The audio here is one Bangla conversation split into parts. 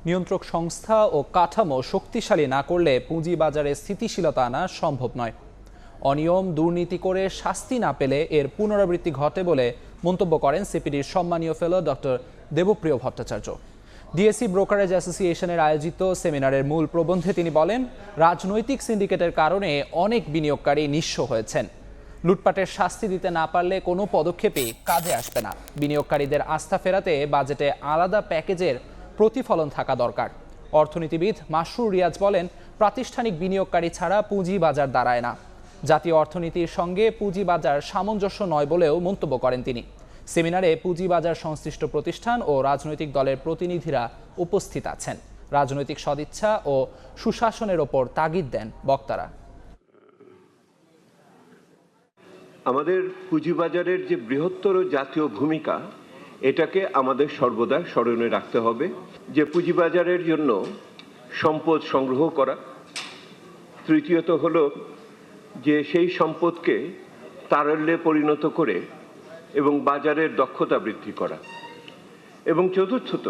নিয়ন্ত্রক সংস্থা ও কাঠামো শক্তিশালী না করলে পুঁজিবাজারে স্থিতিশীলতা আনা সম্ভব নয়। অনিয়ম দুর্নীতি করে শাস্তি না পেলে এর পুনরাবৃত্তি ঘটে বলে মন্তব্য করেন সিপিডির সম্মানীয় fellow doctor Debapriya Bhattacharya. DSC brokerage অ্যাসোসিয়েশনের আয়োজিত সেমিনারের মূল প্রবন্ধে তিনি বলেন, রাজনৈতিক সিন্ডিকেটের কারণে অনেক বিনিয়োগকারী নিঃস্ব হয়েছেন। লুটপাটের শাস্তি দিতে না পারলে কোনো পদক্ষেপই কাজে আসবে না। বিনিয়োগকারীদের আস্থা ফেরাতে বাজেটে আলাদা প্যাকেজের প্রতিফলন থাকা দরকার। অর্থনীতিবিদ মাসরুর রিয়াজ বলেন, প্রাতিষ্ঠানিক বিনিয়োগকারী ছাড়া পুঁজিবাজার দাঁড়ায় না। জাতীয় অর্থনীতির সঙ্গে পুঁজিবাজার সামঞ্জস্য নয় বলেও মন্তব্য করেন তিনি। সেমিনারে পুঁজিবাজার সংশ্লিষ্ট প্রতিষ্ঠান ও রাজনৈতিক দলের প্রতিনিধিরা উপস্থিত আছেন। রাজনৈতিক সদিচ্ছা ও সুশাসনের ওপর তাগিদ দেন বক্তারা। আমাদের পুঁজিবাজারের যে বৃহত্তর জাতীয় ভূমিকা, এটাকে আমাদের সর্বদা স্মরণে রাখতে হবে। যে পুঁজিবাজারের জন্য সম্পদ সংগ্রহ করা, তৃতীয়ত হলো যে সেই সম্পদকে তারল্যে পরিণত করে এবং বাজারের দক্ষতা বৃদ্ধি করা, এবং চতুর্থত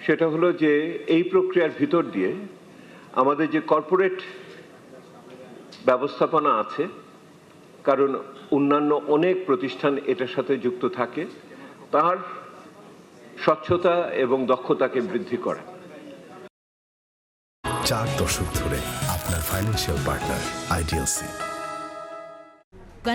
সেটা হলো যে এই প্রক্রিয়ার ভিতর দিয়ে আমাদের যে কর্পোরেট ব্যবস্থাপনা আছে, কারণ অন্যান্য অনেক প্রতিষ্ঠান এটার সাথে যুক্ত থাকে, তার স্বচ্ছতা এবং দক্ষতাকে বৃদ্ধি করা। 4 দশক ধরে আপনার ফাইন্যান্সিয়াল পার্টনার আইডিএলসি।